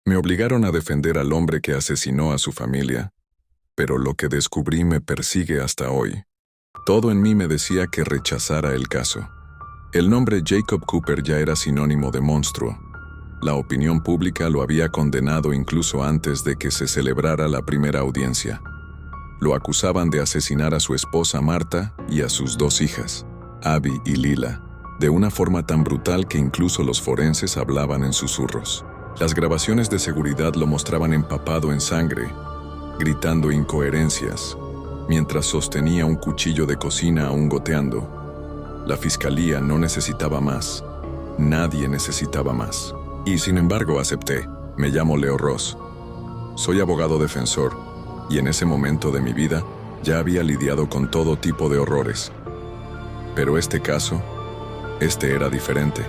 Me obligaron a defender al hombre que asesinó a su familia, pero lo que descubrí me persigue hasta hoy. Todo en mí me decía que rechazara el caso. El nombre Jacob Cooper ya era sinónimo de monstruo. La opinión pública lo había condenado incluso antes de que se celebrara la primera audiencia. Lo acusaban de asesinar a su esposa Marta y a sus 2 hijas, Abby y Lila, de una forma tan brutal que incluso los forenses hablaban en susurros. Las grabaciones de seguridad lo mostraban empapado en sangre, gritando incoherencias, mientras sostenía un cuchillo de cocina aún goteando. La fiscalía no necesitaba más. Nadie necesitaba más. Y sin embargo acepté. Me llamo Leo Ross. Soy abogado defensor, y en ese momento de mi vida ya había lidiado con todo tipo de horrores. Pero este caso, este era diferente.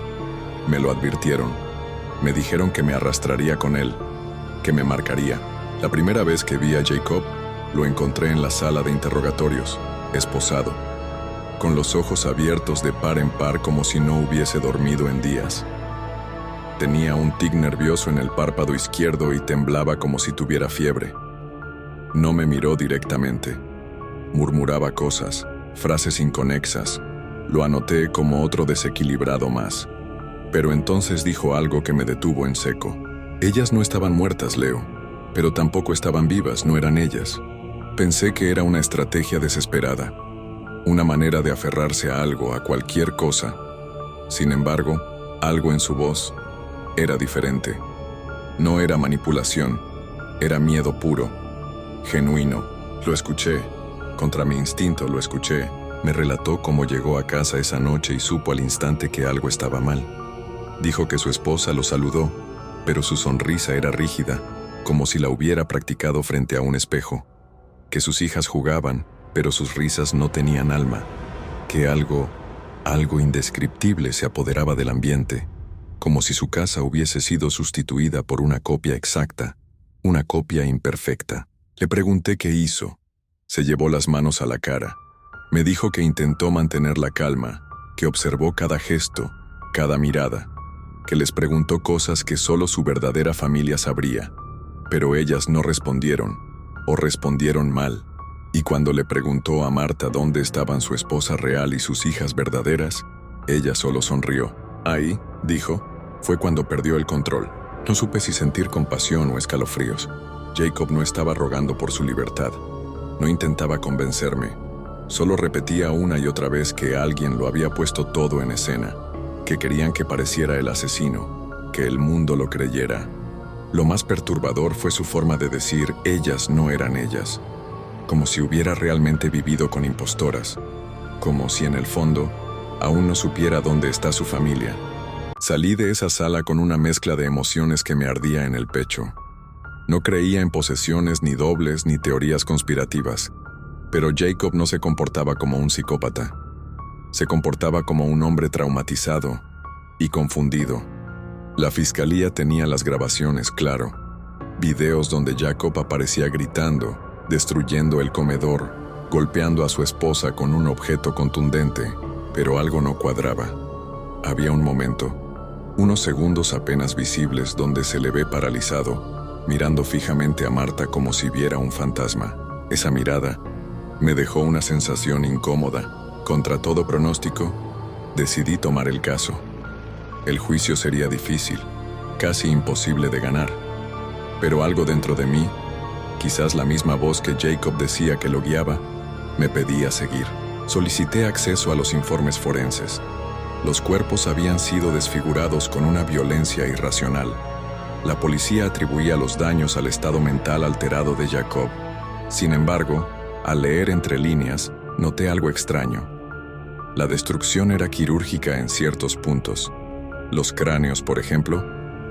Me lo advirtieron. Me dijeron que me arrastraría con él, que me marcaría. La primera vez que vi a Jacob, lo encontré en la sala de interrogatorios, esposado, con los ojos abiertos de par en par como si no hubiese dormido en días. Tenía un tic nervioso en el párpado izquierdo y temblaba como si tuviera fiebre. No me miró directamente. Murmuraba cosas, frases inconexas. Lo anoté como otro desequilibrado más. Pero entonces dijo algo que me detuvo en seco. Ellas no estaban muertas, Leo, pero tampoco estaban vivas, no eran ellas. Pensé que era una estrategia desesperada, una manera de aferrarse a algo, a cualquier cosa. Sin embargo, algo en su voz era diferente. No era manipulación, era miedo puro, genuino. Lo escuché, contra mi instinto lo escuché. Me relató cómo llegó a casa esa noche y supo al instante que algo estaba mal. Dijo que su esposa lo saludó, pero su sonrisa era rígida, como si la hubiera practicado frente a un espejo. Que sus hijas jugaban, pero sus risas no tenían alma. Que algo indescriptible se apoderaba del ambiente, como si su casa hubiese sido sustituida por una copia exacta, una copia imperfecta. Le pregunté qué hizo. Se llevó las manos a la cara. Me dijo que intentó mantener la calma, que observó cada gesto, cada mirada, que les preguntó cosas que solo su verdadera familia sabría, pero ellas no respondieron, o respondieron mal. Y cuando le preguntó a Marta dónde estaban su esposa real y sus hijas verdaderas, ella solo sonrió. Ahí, dijo, fue cuando perdió el control. No supe si sentir compasión o escalofríos. Jacob no estaba rogando por su libertad. No intentaba convencerme. Solo repetía una y otra vez que alguien lo había puesto todo en escena, que querían que pareciera el asesino, que el mundo lo creyera. Lo más perturbador fue su forma de decir ellas no eran ellas, como si hubiera realmente vivido con impostoras, como si en el fondo aún no supiera dónde está su familia. Salí de esa sala con una mezcla de emociones que me ardía en el pecho. No creía en posesiones, ni dobles, ni teorías conspirativas, pero Jacob no se comportaba como un psicópata. Se comportaba como un hombre traumatizado y confundido. La fiscalía tenía las grabaciones, claro. Videos donde Jacob aparecía gritando, destruyendo el comedor, golpeando a su esposa con un objeto contundente, pero algo no cuadraba. Había un momento, unos segundos apenas visibles donde se le ve paralizado, mirando fijamente a Marta como si viera un fantasma. Esa mirada me dejó una sensación incómoda. Contra todo pronóstico, decidí tomar el caso. El juicio sería difícil, casi imposible de ganar. Pero algo dentro de mí, quizás la misma voz que Jacob decía que lo guiaba, me pedía seguir. Solicité acceso a los informes forenses. Los cuerpos habían sido desfigurados con una violencia irracional. La policía atribuía los daños al estado mental alterado de Jacob. Sin embargo, al leer entre líneas, noté algo extraño. La destrucción era quirúrgica en ciertos puntos. Los cráneos, por ejemplo,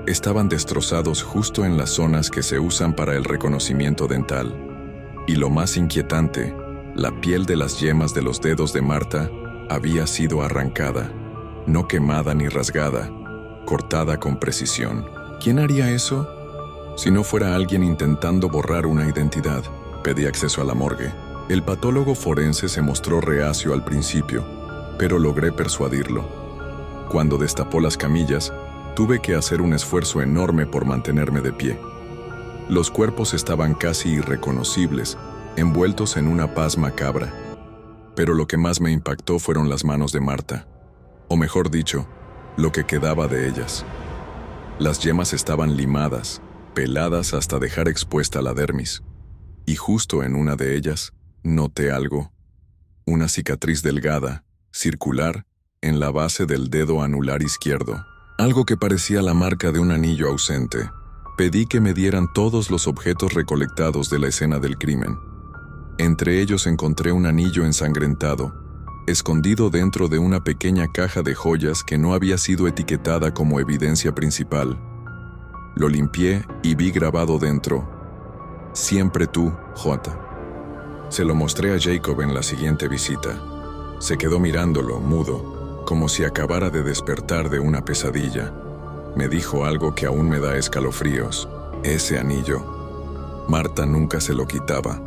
estaban destrozados justo en las zonas que se usan para el reconocimiento dental. Y lo más inquietante, la piel de las yemas de los dedos de Marta había sido arrancada, no quemada ni rasgada, cortada con precisión. ¿Quién haría eso? Si no fuera alguien intentando borrar una identidad. Pedí acceso a la morgue. El patólogo forense se mostró reacio al principio, pero logré persuadirlo. Cuando destapó las camillas, Tuve que hacer un esfuerzo enorme por mantenerme de pie. Los cuerpos estaban casi irreconocibles, envueltos en una paz macabra. Pero lo que más me impactó fueron las manos de Marta, o mejor dicho, lo que quedaba de ellas. Las yemas estaban limadas, peladas hasta dejar expuesta la dermis, y justo en una de ellas noté algo, una cicatriz delgada, circular, en la base del dedo anular izquierdo, algo que parecía la marca de un anillo ausente. Pedí que me dieran todos los objetos recolectados de la escena del crimen. Entre ellos encontré un anillo ensangrentado, escondido dentro de una pequeña caja de joyas que no había sido etiquetada como evidencia principal. Lo limpié y vi grabado dentro: "Siempre tú, J". Se lo mostré a Jacob en la siguiente visita. Se quedó mirándolo, mudo, como si acabara de despertar de una pesadilla. Me dijo algo que aún me da escalofríos: ese anillo. Marta nunca se lo quitaba.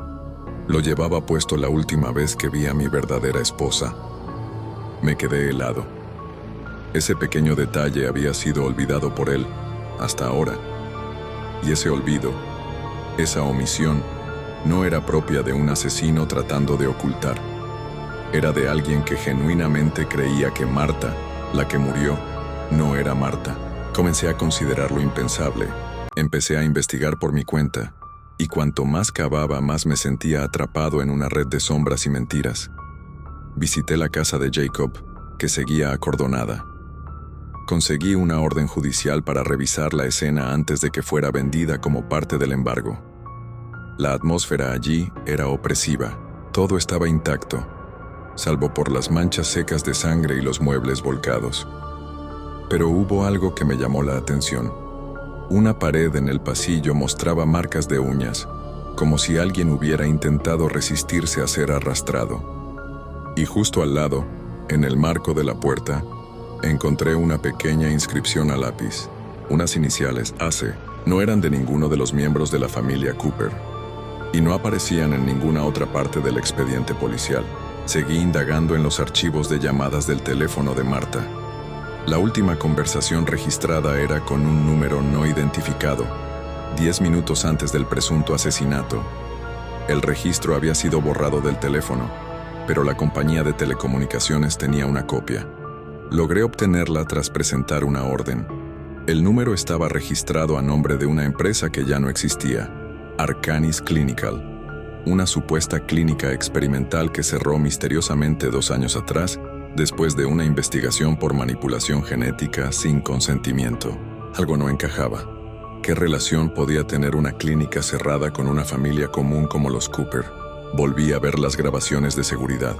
Lo llevaba puesto la última vez que vi a mi verdadera esposa. Me quedé helado. Ese pequeño detalle había sido olvidado por él, hasta ahora. Y ese olvido, esa omisión, no era propia de un asesino tratando de ocultar. Era de alguien que genuinamente creía que Marta, la que murió, no era Marta. Comencé a considerar lo impensable. Empecé a investigar por mi cuenta, y cuanto más cavaba, más me sentía atrapado en una red de sombras y mentiras. Visité la casa de Jacob, que seguía acordonada. Conseguí una orden judicial para revisar la escena antes de que fuera vendida como parte del embargo. La atmósfera allí era opresiva. Todo estaba intacto, salvo por las manchas secas de sangre y los muebles volcados. Pero hubo algo que me llamó la atención. Una pared en el pasillo mostraba marcas de uñas, como si alguien hubiera intentado resistirse a ser arrastrado. Y justo al lado, en el marco de la puerta, encontré una pequeña inscripción a lápiz. Unas iniciales AC no eran de ninguno de los miembros de la familia Cooper, y no aparecían en ninguna otra parte del expediente policial. Seguí indagando en los archivos de llamadas del teléfono de Marta. La última conversación registrada era con un número no identificado, 10 minutos antes del presunto asesinato. El registro había sido borrado del teléfono, pero la compañía de telecomunicaciones tenía una copia. Logré obtenerla tras presentar una orden. El número estaba registrado a nombre de una empresa que ya no existía, Arcanis Clinical, una supuesta clínica experimental que cerró misteriosamente 2 años atrás, después de una investigación por manipulación genética sin consentimiento. Algo no encajaba. ¿Qué relación podía tener una clínica cerrada con una familia común como los Cooper? Volví a ver las grabaciones de seguridad.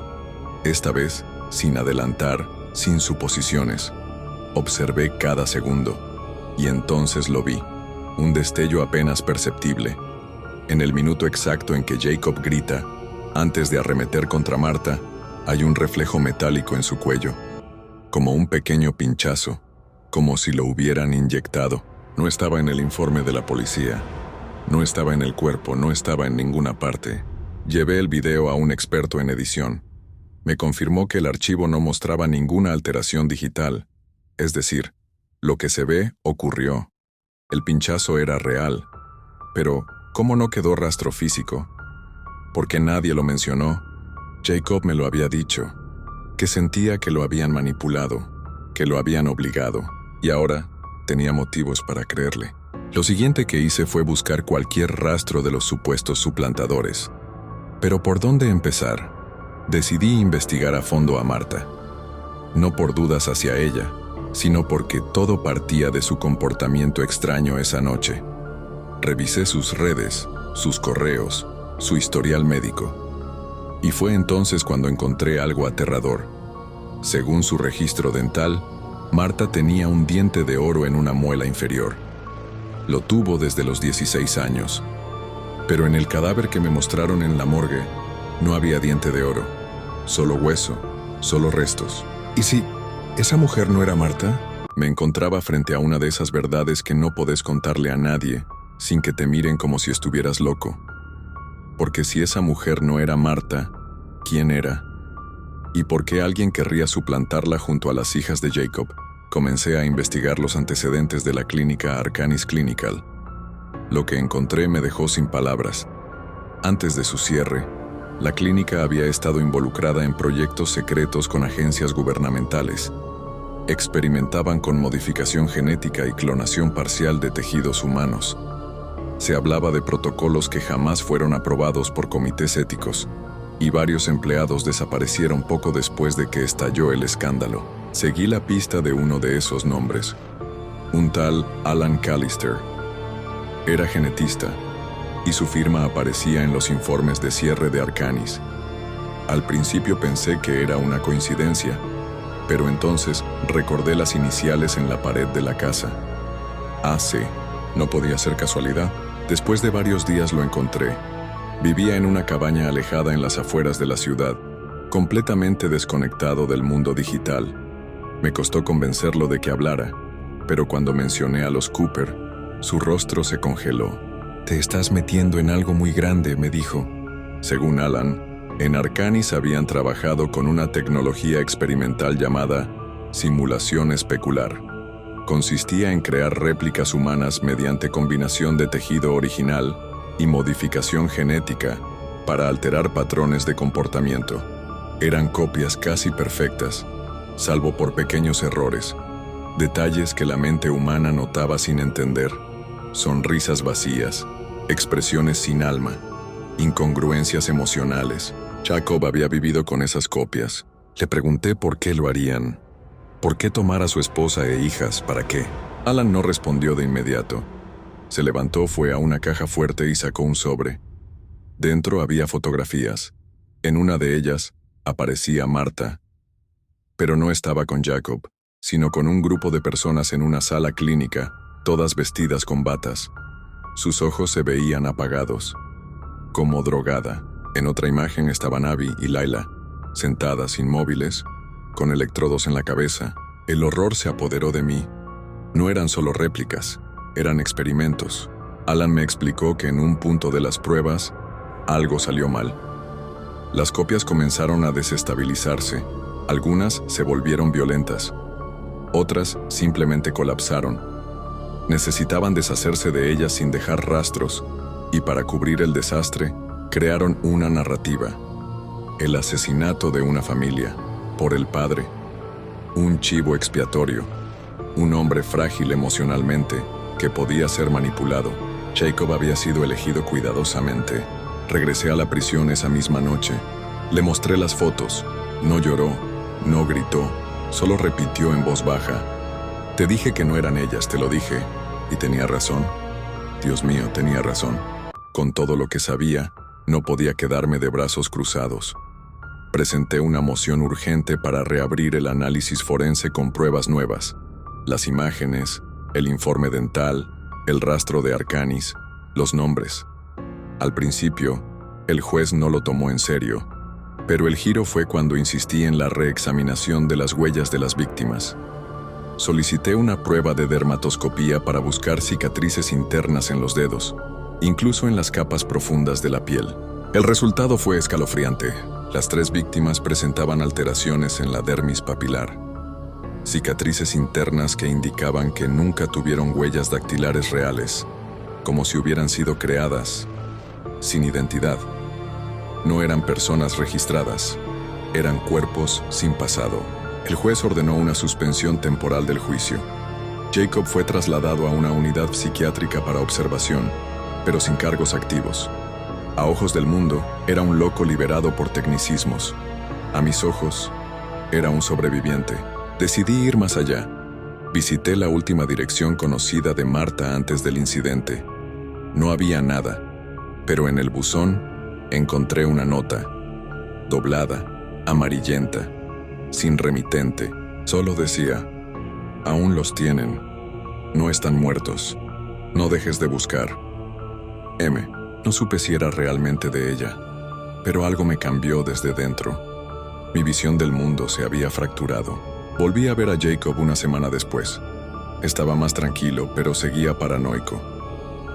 Esta vez, sin adelantar, sin suposiciones. Observé cada segundo. Y entonces lo vi. Un destello apenas perceptible. En el minuto exacto en que Jacob grita, antes de arremeter contra Marta, hay un reflejo metálico en su cuello, como un pequeño pinchazo, como si lo hubieran inyectado. No estaba en el informe de la policía, no estaba en el cuerpo, no estaba en ninguna parte. Llevé el video a un experto en edición. Me confirmó que el archivo no mostraba ninguna alteración digital, es decir, lo que se ve ocurrió. El pinchazo era real, pero ¿cómo no quedó rastro físico? ¿Por qué nadie lo mencionó? Jacob me lo había dicho, que sentía que lo habían manipulado, que lo habían obligado, y ahora tenía motivos para creerle. Lo siguiente que hice fue buscar cualquier rastro de los supuestos suplantadores. Pero ¿por dónde empezar? Decidí investigar a fondo a Marta. No por dudas hacia ella, sino porque todo partía de su comportamiento extraño esa noche. Revisé sus redes, sus correos, su historial médico. Y fue entonces cuando encontré algo aterrador. Según su registro dental, Marta tenía un diente de oro en una muela inferior. Lo tuvo desde los 16 años. Pero en el cadáver que me mostraron en la morgue, no había diente de oro. Solo hueso, solo restos. ¿Y si esa mujer no era Marta? Me encontraba frente a una de esas verdades que no podés contarle a nadie, sin que te miren como si estuvieras loco. Porque si esa mujer no era Marta, ¿quién era? ¿Y por qué alguien querría suplantarla junto a las hijas de Jacob, Comencé a investigar los antecedentes de la clínica Arcanis Clinical. Lo que encontré me dejó sin palabras. Antes de su cierre, la clínica había estado involucrada en proyectos secretos con agencias gubernamentales. Experimentaban con modificación genética y clonación parcial de tejidos humanos. Se hablaba de protocolos que jamás fueron aprobados por comités éticos, y varios empleados desaparecieron poco después de que estalló el escándalo. Seguí la pista de uno de esos nombres, un tal Alan Callister. Era genetista, y su firma aparecía en los informes de cierre de Arcanis. Al principio pensé que era una coincidencia, pero entonces recordé las iniciales en la pared de la casa. AC. No podía ser casualidad. Después de varios días lo encontré. Vivía en una cabaña alejada en las afueras de la ciudad, completamente desconectado del mundo digital. Me costó convencerlo de que hablara, pero cuando mencioné a los Cooper, su rostro se congeló. «Te estás metiendo en algo muy grande», me dijo. Según Alan, en Arcanis habían trabajado con una tecnología experimental llamada simulación especular. Consistía en crear réplicas humanas mediante combinación de tejido original y modificación genética para alterar patrones de comportamiento. Eran copias casi perfectas, salvo por pequeños errores, detalles que la mente humana notaba sin entender, sonrisas vacías, expresiones sin alma, incongruencias emocionales. Jacob había vivido con esas copias. Le pregunté por qué lo harían. ¿Por qué tomar a su esposa e hijas? ¿Para qué? Alan no respondió de inmediato. Se levantó, fue a una caja fuerte y sacó un sobre. Dentro había fotografías. En una de ellas aparecía Marta. Pero no estaba con Jacob, sino con un grupo de personas en una sala clínica, todas vestidas con batas. Sus ojos se veían apagados, como drogada. En otra imagen estaban Abby y Layla, sentadas inmóviles, con electrodos en la cabeza. El horror se apoderó de mí. No eran solo réplicas, eran experimentos. Alan me explicó que en un punto de las pruebas, algo salió mal. Las copias comenzaron a desestabilizarse. Algunas se volvieron violentas. Otras simplemente colapsaron. Necesitaban deshacerse de ellas sin dejar rastros, y para cubrir el desastre, crearon una narrativa. El asesinato de una familia, por el padre. Un chivo expiatorio. Un hombre frágil emocionalmente, que podía ser manipulado. Jacob había sido elegido cuidadosamente. Regresé a la prisión esa misma noche. Le mostré las fotos. No lloró, no gritó, solo repitió en voz baja: «Te dije que no eran ellas, te lo dije». Y tenía razón. Dios mío, tenía razón. Con todo lo que sabía, no podía quedarme de brazos cruzados. Presenté una moción urgente para reabrir el análisis forense con pruebas nuevas. Las imágenes, el informe dental, el rastro de Arcanis, los nombres. Al principio, el juez no lo tomó en serio, pero el giro fue cuando insistí en la reexaminación de las huellas de las víctimas. Solicité una prueba de dermatoscopía para buscar cicatrices internas en los dedos, incluso en las capas profundas de la piel. El resultado fue escalofriante. Las 3 víctimas presentaban alteraciones en la dermis papilar, cicatrices internas que indicaban que nunca tuvieron huellas dactilares reales, como si hubieran sido creadas sin identidad. No eran personas registradas, eran cuerpos sin pasado. El juez ordenó una suspensión temporal del juicio. Jacob fue trasladado a una unidad psiquiátrica para observación, pero sin cargos activos. A ojos del mundo, era un loco liberado por tecnicismos. A mis ojos, era un sobreviviente. Decidí ir más allá. Visité la última dirección conocida de Marta antes del incidente. No había nada, pero en el buzón encontré una nota, doblada, amarillenta, sin remitente. Solo decía: «Aún los tienen. No están muertos. No dejes de buscar. M». No supe si era realmente de ella, pero algo me cambió desde dentro. Mi visión del mundo se había fracturado. Volví a ver a Jacob una semana después. Estaba más tranquilo, pero seguía paranoico.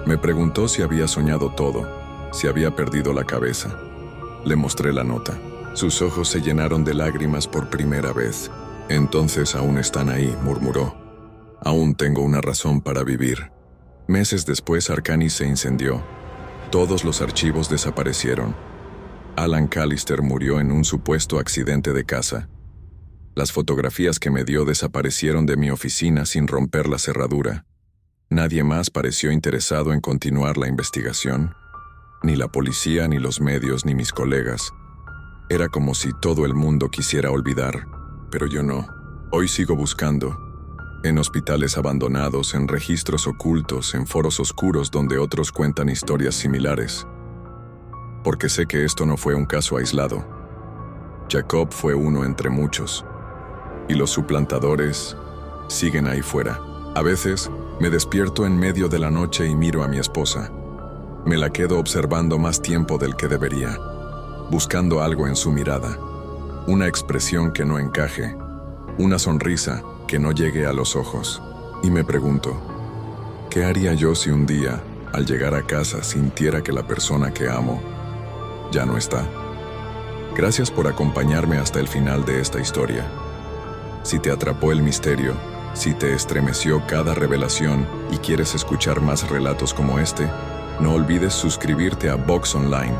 Me preguntó si había soñado todo, si había perdido la cabeza. Le mostré la nota. Sus ojos se llenaron de lágrimas por primera vez. Entonces aún están ahí, murmuró. Aún tengo una razón para vivir. Meses después, Arcanis se incendió. Todos los archivos desaparecieron. Alan Callister murió en un supuesto accidente de casa. Las fotografías que me dio desaparecieron de mi oficina sin romper la cerradura. Nadie más pareció interesado en continuar la investigación. Ni la policía, ni los medios, ni mis colegas. Era como si todo el mundo quisiera olvidar, pero yo no. Hoy sigo buscando. En hospitales abandonados, en registros ocultos, en foros oscuros donde otros cuentan historias similares. Porque sé que esto no fue un caso aislado. Jacob fue uno entre muchos. Y los suplantadores siguen ahí fuera. A veces, me despierto en medio de la noche y miro a mi esposa. Me la quedo observando más tiempo del que debería, buscando algo en su mirada. Una expresión que no encaje, una sonrisa que no llegue a los ojos. Y me pregunto, ¿qué haría yo si un día, al llegar a casa, sintiera que la persona que amo ya no está? Gracias por acompañarme hasta el final de esta historia. Si te atrapó el misterio, si te estremeció cada revelación y quieres escuchar más relatos como este, no olvides suscribirte a Vox Online.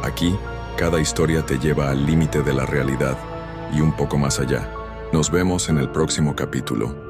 Aquí, cada historia te lleva al límite de la realidad y un poco más allá. Nos vemos en el próximo capítulo.